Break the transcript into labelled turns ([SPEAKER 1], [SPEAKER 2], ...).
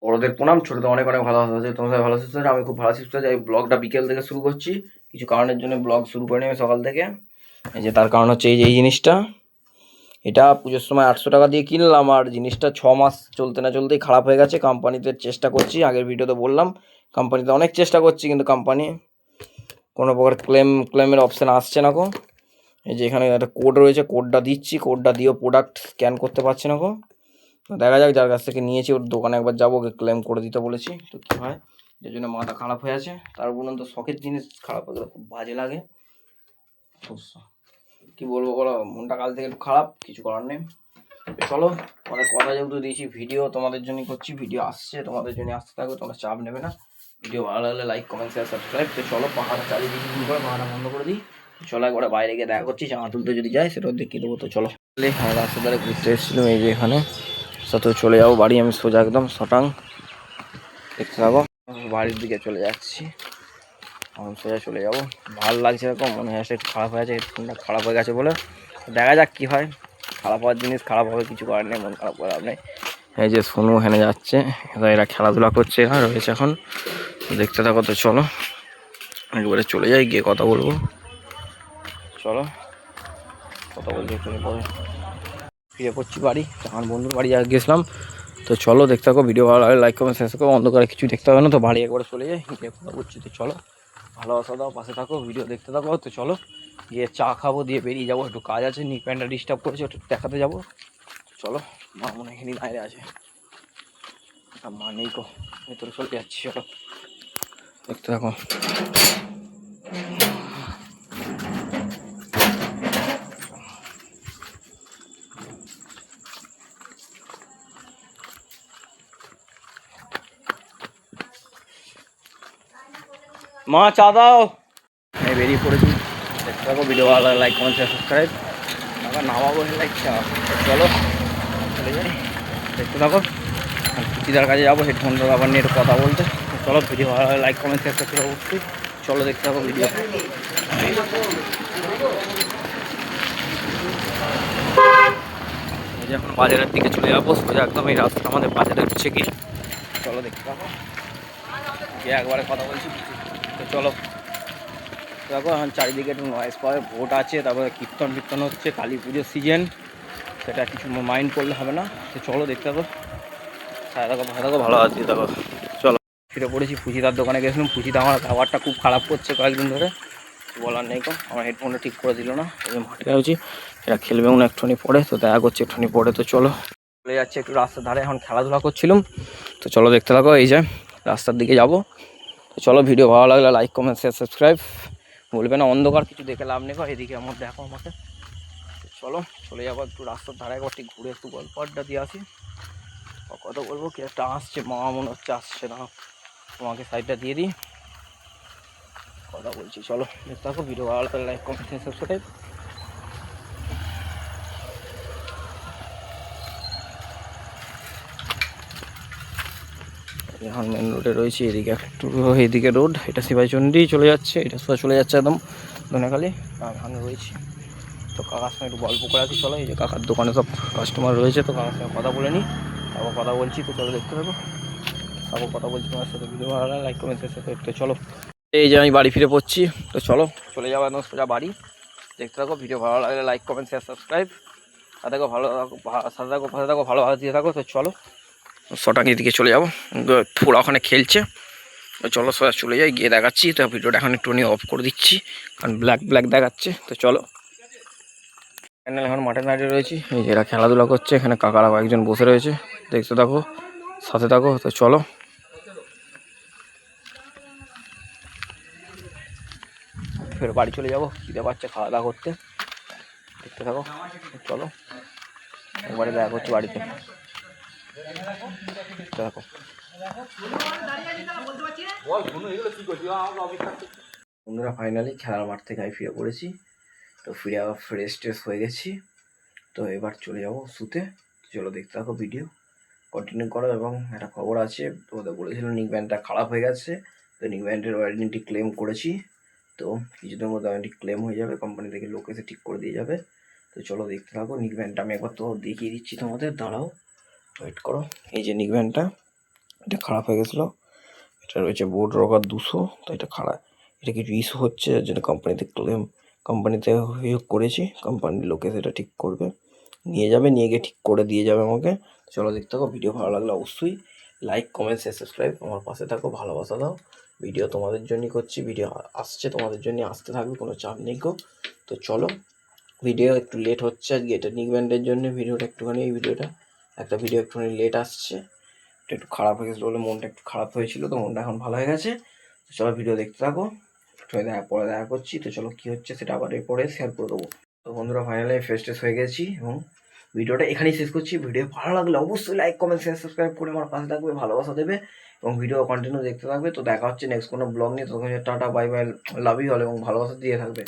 [SPEAKER 1] বড়দের প্রণাম, ছোটদের অনেক অনেক ভালোবাসা আছে। তোমরা সবাই ভালো সুস্থ আছো, আমি খুব ভালো সুস্থ আছি। আমি ব্লগটা বিকেল থেকে শুরু করছি, কিছু কারণের জন্য ব্লগ শুরু করিনি আমি সকাল থেকে। এই যে তার কারণ হচ্ছে এই জিনিসটা, এটা পুজোর সময় 800 টাকা দিয়ে কিনলাম, আর জিনিসটা 6 মাস চলতে না চলতেই খারাপ হয়ে গেছে। কোম্পানিতে চেষ্টা করছি, আগের ভিডিওতে বললাম কোম্পানিতে অনেক চেষ্টা করছি, কিন্তু কোম্পানি কোনো প্রকার ক্লেমের অপশান আসছে না গো। এই যে এখানে একটা কোড রয়েছে, কোডটা দিচ্ছি, কোডটা দিয়েও প্রোডাক্ট স্ক্যান করতে পারছি না গো। তো দেখা যাক, যার কাছ থেকে নিয়েছি ওর দোকানে একবার যাবো, ওকে ক্লেম করে দিতে বলেছি। তো কী হয়, যার জন্য মাথা খারাপ হয়ে আছে। তার বলুন তো, শখের জিনিস খারাপ হয়ে গেলে খুব বাজে লাগে। কি বলবো বলো, মনটা কাল থেকে একটু খারাপ, কিছু করার নেই। চলো, অনেক কথা যেহেতু দিয়েছি, ভিডিও তোমাদের জন্যই করছি, ভিডিও আসছে তোমাদের জন্য আসতে থাকবে, তোমরা চাপ নেবে না। ভিডিও ভালো লাগলে লাইক কমেন্ট শেয়ার সাবস্ক্রাইব। তো চলো, পাখাটা চালিয়ে দিচ্ছি, শুরু করে পাখাটা বন্ধ করে দিই। চলো একবার বাইরে গিয়ে দেখা করছি, জামা তুলতে যদি যাই সেটাও দেখিয়ে দেবো। তো চলো, রাস্তার ধারে ঘুরতে এসেছিলাম, এই যে এখানে সাথে চলে যাবো বাড়ি। আমি সোজা একদম শটাং দেখতে থাকো, বাড়ির দিকে চলে যাচ্ছি। আমি সোজা চলে যাবো, ভালো লাগছে এরকম, মনে হয় একটু খারাপ হয়ে আছে, হেডফোনটা খারাপ হয়ে গেছে বলে। দেখা যাক কী হয়, খারাপ হওয়ার জিনিস খারাপ হবে, কিছু করার নেই, মন খারাপ করার নেই। এই যে সোনু হেনে যাচ্ছে, এরা খেলাধুলা করছে, এরা রয়েছে এখন, দেখতে থাকো। তো চলো একবারে চলে যাই, গিয়ে কথা বলবো। চলো কথা বলতে একটু পরে ফিরে পড়ছি বাড়ি, আমার বন্ধুর বাড়ি গেছিলাম। তো চলো দেখতে থাকো, ভিডিও ভালো লাগে লাইক কমেন্ট শেষ করো, অন্ধকারে কিছু দেখতে হবে না। তো বাড়ি একবারে চলে যাই, গিয়ে কথা বলছি। তো চলো, ভালোবাসা দাও, পাশে থাকো, ভিডিও দেখতে থাকো। তো চলো গিয়ে চা খাবো, দিয়ে বেরিয়ে যাবো, একটু কাজ আছে, নিক প্যান্টটা ডিস্টার্ব করেছে, একটু দেখাতে যাবো। চলো, মা মনে এখানে বাইরে আছে, মা নেই কো, ভেতরে চলে যাচ্ছি। চলো দেখতে থাকো। মা চা দাও। আমি বেরিয়ে পড়েছি, দেখতে থাকো, ভিডিও ভালো লাগে লাইক কমেন্ট শেয়ার সাবস্ক্রাইব। আবার নামাবো লাইক চা। চলো চলে যাই, দেখতে থাকো। পিতার কাছে যাবো, হেডফোনটা আবার নিয়ে একটু কথা বলতে। চলো, ভিডিও ভালো লাগে লাইক কমেন্ট শেয়ার সাবস্ক্রাইব অবশ্যই। চলো দেখতে থাকো ভিডিও। এখন বাজারের দিকে চলে যাবো সোজা একদম, এই রাস্তা আমাদের বাজারে হচ্ছে কি। চলো দেখতে থাকো, গিয়ে একবারে কথা বলছি। তো চলো দেখো, এখন চারিদিকে একটু নয়েজ পাবে, ভোট আছে, তারপরে কীর্তন হচ্ছে, কালী পুজোর সিজন, সেটা কিছু মাইন্ড করলে হবে না। তো চলো দেখতে থাকো, সারা থাকো, ভালো থাকো, ভালো আছে দেখো। চলো ফিরে পড়েছি, পুচিদার দোকানে গেছিলাম। পুচিদা আমার ব্যবহারটা খুব খারাপ করছে কয়েকদিন ধরে, বলার নেই কো। আমার হেডফোনটা ঠিক করে দিল না, এই মাঠে গেছি, এরা খেলবে মনে একটুখানি পরে, তো দেখা করছে একটুখানি পরে। তো চলো চলে যাচ্ছে একটু রাস্তার ধারে, এখন খেলাধুলা করছিলাম। তো চলো দেখতে থাকো, এই যে রাস্তার দিকে যাবো। তো চলো, ভিডিও ভালো লাগলে লাইক কমেন্ট শেয়ার সাবস্ক্রাইব বলবে না, অন্ধকার কিছু দেখে লাভ নেই, এদিকে আমার দেখো আমাকে। চলো চলে যাবো একটু রাস্তার ধারে, একবার ঠিক ঘুরে একটু গল্প আড্ডা দিয়ে আসি। কথা বলবো, কি একটা আসছে, মা মনে হচ্ছে আসছে না, তোমাকে সাইডটা দিয়ে দিই, কথা বলছি। চলো দেখতে থাকো, ভিডিও ভালো লাগলে লাইক কমেন্ট শেয়ার সাবস্ক্রাইব। এখন মেন রোডে রয়েছি, এদিকে একটু, এইদিকে রোড, এটা শিবাইচন্ডী চলে যাচ্ছে, এটা সোজা চলে যাচ্ছে একদম ধনেখালি। এখানে রয়েছি, তো কাকার সঙ্গে একটু গল্প করে আসি। চলো, এই যে কাকার দোকানে সব কাস্টমার রয়েছে, তো কাকার সঙ্গে কথা বলে নিই, তারপর কথা বলছি। তো চলো দেখতে থাকো, তারপর কথা বলছি তোমার সাথে। ভিডিও ভালো লাগে লাইক কমেন্ট শেয়ার সাবস্ক্রাইব। তো চলো, এই যে আমি বাড়ি ফিরে পড়ছি। তো চলো চলে যাবো একদম সোজা বাড়ি, দেখতে থাকো, ভিডিও ভালো লাগলে লাইক কমেন্ট শেয়ার সাবস্ক্রাইব, সাথে থাকো, ভালো থাকো, সাথে থাকো, পাশে থাকো, ভালো দিয়ে থাকো। তো চলো শটাঙ্গির দিকে চলে যাবো, থোড়া ওখানে খেলছে। তো চলো সোজা চলে যাই, গিয়ে দেখাচ্ছি। তো ভিডিওটা এখন একটু নিয়ে অফ করে দিচ্ছি, কারণ ব্ল্যাক দেখাচ্ছে। তো চলো, এখন মাঠে দাঁড়িয়ে রয়েছি, এই যে এরা খেলাধুলা করছে, এখানে কাকারা কয়েকজন বসে রয়েছে, দেখতে থাকো, সাথে থাকো। তো চলো ফের বাড়ি চলে যাবো, খিদে পাচ্ছে খাওয়া দাওয়া করতে, দেখতে থাকো। চলো একবারে দেখা করছি বাড়িতে, দেখতে থাকো। বন্ধুরা ফাইনালি খেলার মাঠ থেকে আমি ফিরে পড়েছি। তো ফিরে আবার ফ্রেশ ট্রেশ হয়ে গেছি, তো এবার চলে যাবো শুতে। চলো দেখতে থাকো, ভিডিও কন্টিনিউ করো। এবং একটা খবর আছে, তোমাদের বলেছিল নিক ব্যান্ডটা খারাপ হয়ে গেছে, তো নিক ব্যান্ডের ওয়ারেন্টি ক্লেম করেছি। তো কিছুদিনের মধ্যে ওয়ারেন্টি ক্লেম হয়ে যাবে, কোম্পানি থেকে লোক এসে ঠিক করে দিয়ে যাবে। তো চলো দেখতে থাকো, নিক ব্যান্ডটা আমি একবার তো দেখিয়ে দিচ্ছি তোমাদের, দাঁড়াও ওয়েট করো। এই যে নিক ব্যান্ডটা, এটা খারাপ হয়ে গেছিলো। এটা রয়েছে বোর্ড রকার 200, তো এটা খারাপ, এটা কিছু ইস্যু হচ্ছে যার জন্য কোম্পানিতে ক্লেম, কোম্পানিতে অভিযোগ করেছি, কোম্পানির লোকে সেটা ঠিক করবে, নিয়ে যাবে, নিয়ে গিয়ে ঠিক করে দিয়ে যাবে আমাকে। চলো দেখতে থাকো, ভিডিও ভালো লাগলে অবশ্যই লাইক কমেন্ট শেয়ার সাবস্ক্রাইব, আমার পাশে থাকো, ভালোবাসা দাও। ভিডিও তোমাদের জন্যই করছি, ভিডিও আসছে তোমাদের জন্য, আসতে থাকবে, কোনো চাপ নেই গো। তো চলো, ভিডিও একটু লেট হচ্ছে আজকে, এটা নিক ব্যান্ডের জন্য ভিডিওটা একটুখানি, এই ভিডিওটা একটা ভিডিও একটুখানি লেট আসছে, এটা একটু খারাপ হয়ে গেছিলো বলে মনটা একটু খারাপ হয়েছিল, তো মনটা এখন ভালো হয়ে গেছে। তো চলো ভিডিও দেখতে থাকো, পরে দেখা করছি। তো চলো কী হচ্ছে সেটা আবার এরপরে শেয়ার করে দেবো। তো বন্ধুরা ফাইনালি ফ্রেশ ট্রেশ হয়ে গেছি এবং ভিডিওটা এখানেই শেষ করছি। ভিডিও ভালো লাগলে অবশ্যই লাইক কমেন্ট শেয়ার সাবস্ক্রাইব করে আমার পাশে থাকবে, ভালোবাসা দেবে এবং ভিডিও কন্টিনিউ দেখতে থাকবে। তো দেখা হচ্ছে নেক্সট কোনো ব্লগ নিয়ে, তখন tata bye bye, love you all এবং ভালোবাসা দিয়ে থাকবে।